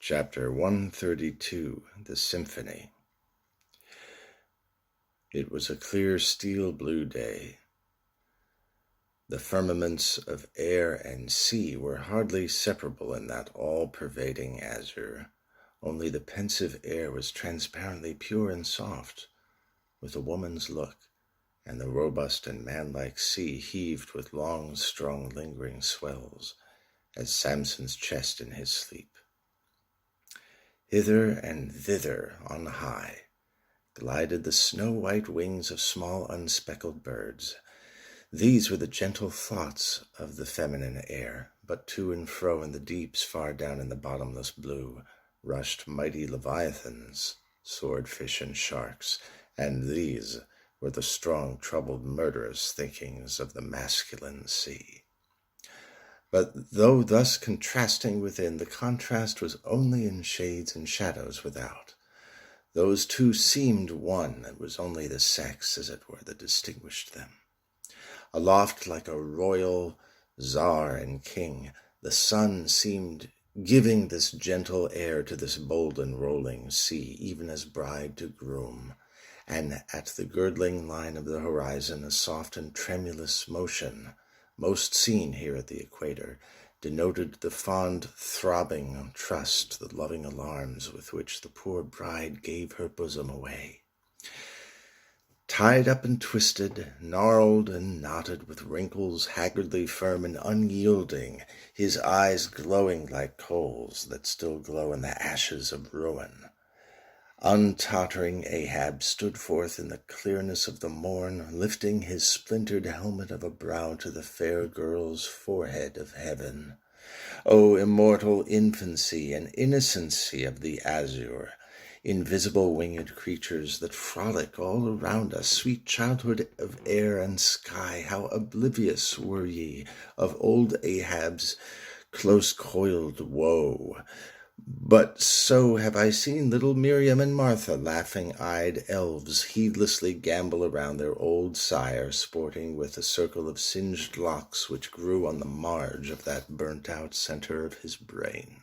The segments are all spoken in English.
Chapter 132, The Symphony. It was a clear steel blue day. The firmaments of air and sea were hardly separable in that all-pervading azure. Only the pensive air was transparently pure and soft, with a woman's look, and the robust and manlike sea heaved with long, strong, lingering swells, as Samson's chest in his sleep. Hither and thither on high glided the snow-white wings of small unspeckled birds. These were the gentle thoughts of the feminine air, but to and fro in the deeps far down in the bottomless blue rushed mighty leviathans, swordfish and sharks, and these were the strong, troubled, murderous thinkings of the masculine sea. But though thus contrasting within, the contrast was only in shades and shadows without. Those two seemed one, it was only the sex, as it were, that distinguished them. Aloft like a royal czar and king, the sun seemed giving this gentle air to this bold and rolling sea, even as bride to groom, and at the girdling line of the horizon a soft and tremulous motion, most seen here at the equator, denoted the fond throbbing trust, the loving alarms with which the poor bride gave her bosom away. Tied up and twisted, gnarled and knotted, with wrinkles haggardly firm and unyielding, his eyes glowing like coals that still glow in the ashes of ruin, untottering Ahab stood forth in the clearness of the morn, lifting his splintered helmet of a brow to the fair girl's forehead of heaven. O immortal infancy and innocency of the azure, invisible winged creatures that frolic all around us, sweet childhood of air and sky, how oblivious were ye of old Ahab's close-coiled woe! But so have I seen little Miriam and Martha, laughing-eyed elves, heedlessly gambol around their old sire, sporting with a circle of singed locks which grew on the marge of that burnt-out center of his brain.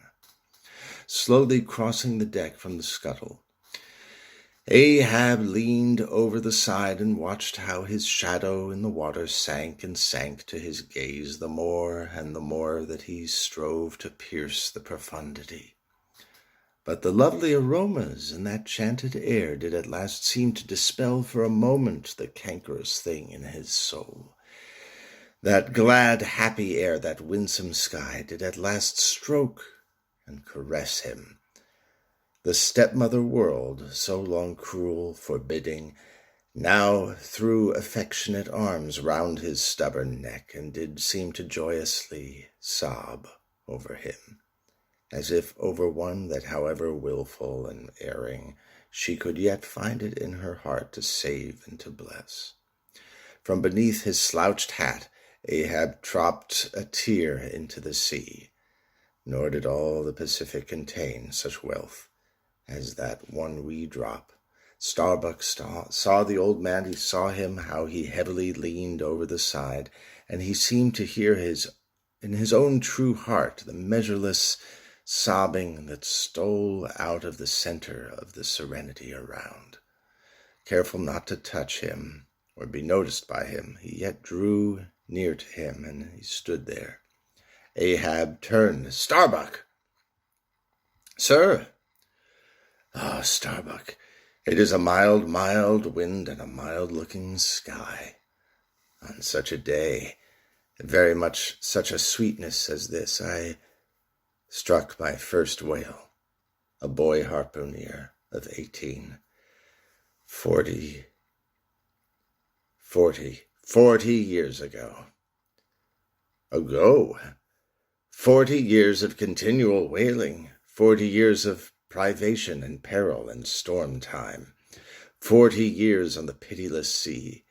Slowly crossing the deck from the scuttle, Ahab leaned over the side and watched how his shadow in the water sank and sank to his gaze, the more and the more that he strove to pierce the profundity. But the lovely aromas in that chanted air did at last seem to dispel for a moment the cankerous thing in his soul. That glad, happy air, that winsome sky, did at last stroke and caress him. The stepmother world, so long cruel, forbidding, now threw affectionate arms round his stubborn neck, and did seem to joyously sob over him, as if over one that, however wilful and erring, she could yet find it in her heart to save and to bless. From beneath his slouched hat, Ahab dropped a tear into the sea, nor did all the Pacific contain such wealth as that one wee drop. Starbuck saw the old man, he saw him, how he heavily leaned over the side, and he seemed to hear in his own true heart the measureless sobbing that stole out of the center of the serenity around. Careful not to touch him or be noticed by him, he yet drew near to him, and he stood there. Ahab turned. "Starbuck!" "Sir?" "Ah, Starbuck, it is a mild, mild wind and a mild-looking sky. On such a day, very much such a sweetness as this, I struck my first whale, a boy harpooner of 18. 40 years ago. 40 years of continual whaling, 40 years of privation and peril and storm time, 40 years on the pitiless sea.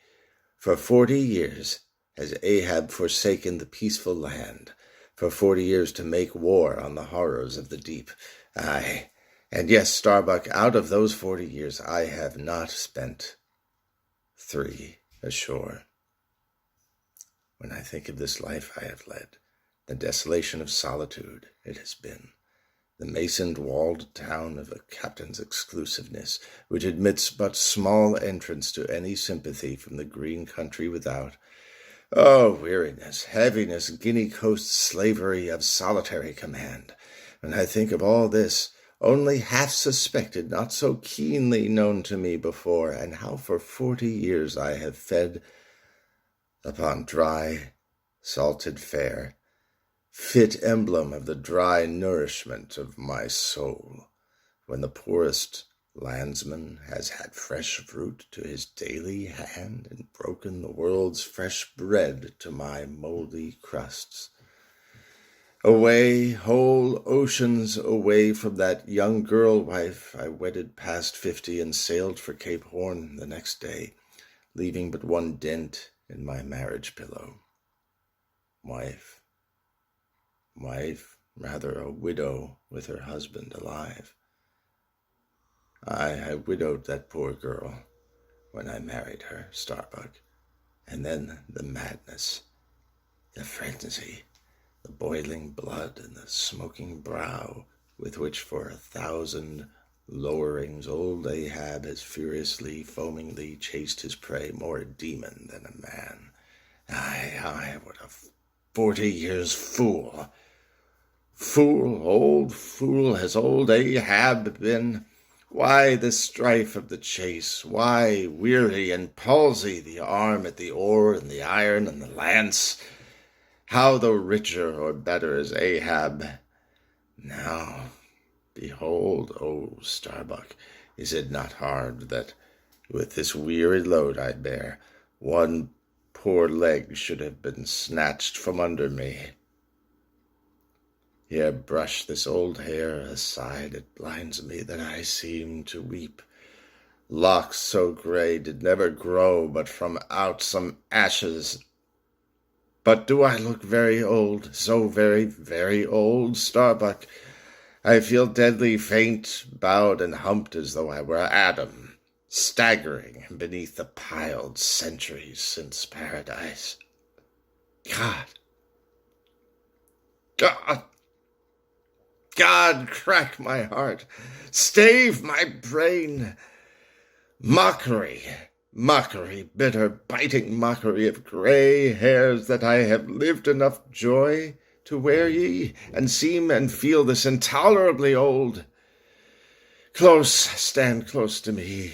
For 40 years has Ahab forsaken the peaceful land, for 40 years to make war on the horrors of the deep. Aye, and yes, Starbuck, out of those 40 years I have not spent 3 ashore. When I think of this life I have led, the desolation of solitude it has been, the masoned walled town of a captain's exclusiveness, which admits but small entrance to any sympathy from the green country without. Oh, weariness, heaviness, Guinea coast slavery of solitary command. When I think of all this, only half suspected, not so keenly known to me before, and how for 40 years I have fed upon dry, salted fare, fit emblem of the dry nourishment of my soul, when the poorest landsman has had fresh fruit to his daily hand and broken the world's fresh bread to my mouldy crusts. Away, whole oceans away from that young girl wife, I wedded past 50 and sailed for Cape Horn the next day, leaving but one dent in my marriage pillow. Wife, rather a widow with her husband alive. I widowed that poor girl when I married her, Starbuck, and then the madness, the frenzy, the boiling blood and the smoking brow with which for 1,000 lowerings old Ahab has furiously, foamingly chased his prey, more a demon than a man. Aye, what a 40 years fool! Old fool has old Ahab been. Why the strife of the chase? Why weary and palsy the arm at the oar and the iron and the lance? How though richer or better is Ahab? Now, behold, O Starbuck, is it not hard that, with this weary load I bear, one poor leg should have been snatched from under me? Here, brush this old hair aside, it blinds me that I seem to weep. Locks so gray did never grow but from out some ashes. But do I look very old, so very, very old, Starbuck? I feel deadly faint, bowed and humped as though I were Adam, staggering beneath the piled centuries since paradise. God, crack my heart, stave my brain. Mockery, bitter, biting mockery of gray hairs, that I have lived enough joy to wear ye, and seem and feel this intolerably old. Stand close to me,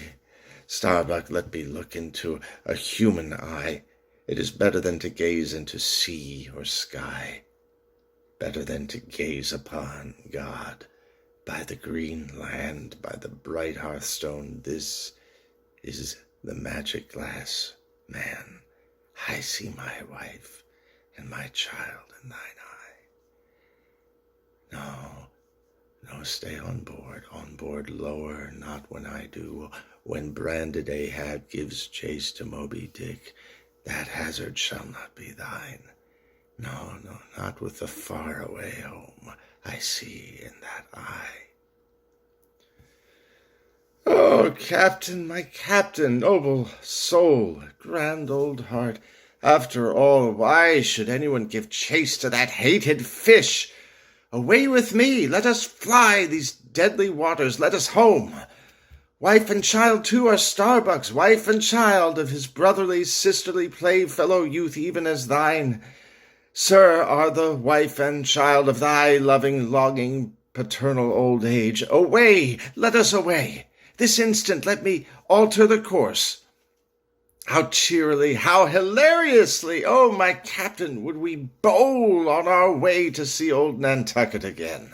Starbuck, let me look into a human eye. It is better than to gaze into sea or sky, better than to gaze upon God, by the green land, by the bright hearthstone. This is the magic glass, man. I see my wife and my child in thine eye. No, stay on board lower, not when I do. When branded Ahab gives chase to Moby Dick, that hazard shall not be thine. No, not with the faraway home I see in that eye. Oh, Captain, my Captain, noble soul, grand old heart, after all, why should anyone give chase to that hated fish? Away with me, let us fly these deadly waters, let us home. Wife and child too are Starbuck's, wife and child of his brotherly, sisterly playfellow youth, even as thine, sir, are the wife and child of thy loving, longing, paternal old age. Away, let us away. This instant let me alter the course. How cheerily, how hilariously, oh, my Captain, would we bowl on our way to see old Nantucket again.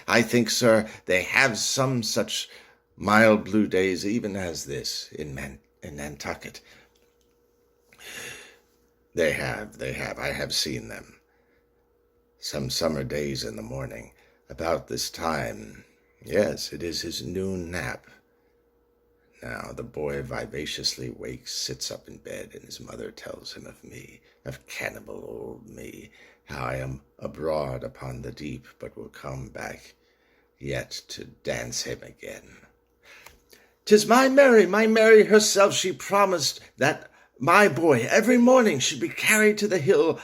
I think, sir, they have some such mild blue days even as this in Nantucket. They have. I have seen them. Some summer days in the morning, about this time. Yes, it is his noon nap. Now the boy vivaciously wakes, sits up in bed, and his mother tells him of me, of cannibal old me, how I am abroad upon the deep, but will come back yet to dance him again. 'Tis my Mary herself, she promised that my boy every morning should be carried to the hill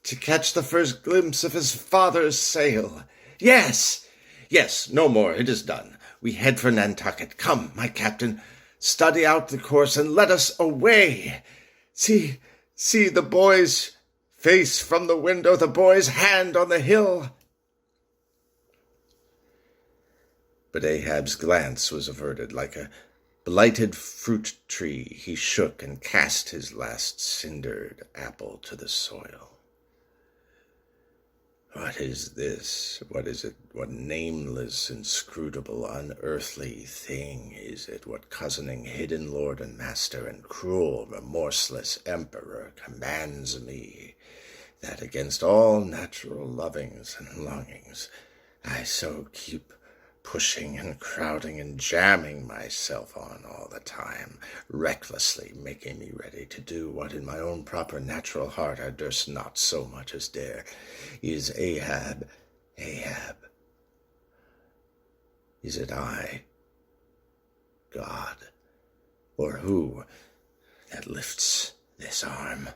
to catch the first glimpse of his father's sail. Yes, Yes, no more. It is done. We head for Nantucket. Come, my captain, study out the course and let us away. See the boy's face from the window, the boy's hand on the hill. But Ahab's glance was averted. Like a blighted fruit tree, he shook and cast his last cindered apple to the soil. What is this? What is it? What nameless, inscrutable, unearthly thing is it? What cozening, hidden lord and master and cruel, remorseless emperor commands me, that against all natural lovings and longings I so keep pushing and crowding and jamming myself on all the time, recklessly making me ready to do what in my own proper natural heart I durst not so much as dare, is Ahab. Is it I, God, or who, that lifts this arm?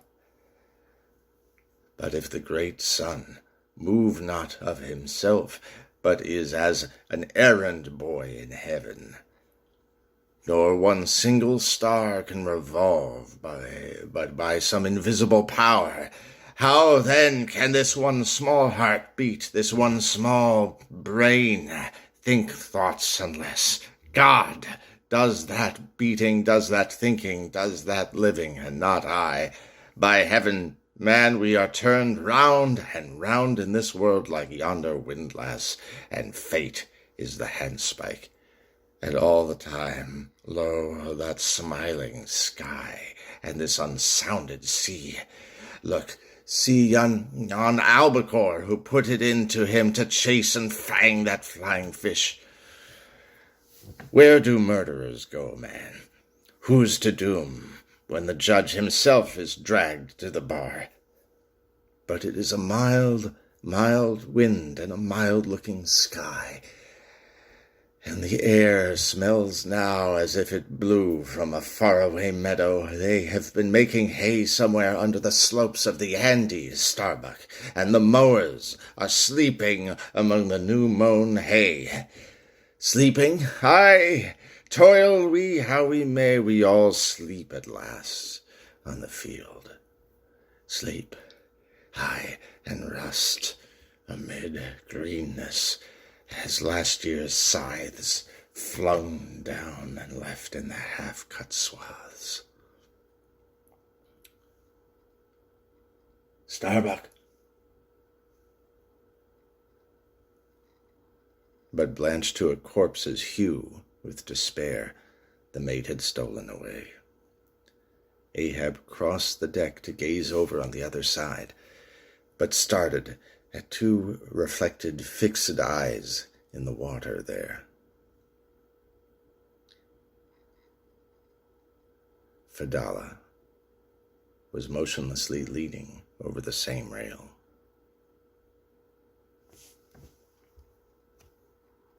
But if the great sun move not of himself, but is as an errand boy in heaven, nor one single star can revolve but by some invisible power, how then can this one small heart beat, this one small brain think thoughts, unless God does that beating, does that thinking, does that living, and not I? By heaven, man, we are turned round and round in this world like yonder windlass, and fate is the handspike. And all the time, lo, that smiling sky, and this unsounded sea. Look, see yon albacore who put it into him to chase and fang that flying fish. Where do murderers go, man? Who's to doom when the judge himself is dragged to the bar? But it is a mild wind and a mild-looking sky, and the air smells now as if it blew from a faraway meadow. They have been making hay somewhere under the slopes of the Andes, Starbuck, and the mowers are sleeping among the new-mown hay. Sleeping? Aye, toil we how we may, we all sleep at last on the field. Sleep, aye, and rust amid greenness, as last year's scythes flung down and left in the half-cut swaths. Starbuck. But blanched to a corpse's hue with despair, the mate had stolen away. Ahab crossed the deck to gaze over on the other side, but started at two reflected fixed eyes in the water there. Fedallah was motionlessly leaning over the same rail.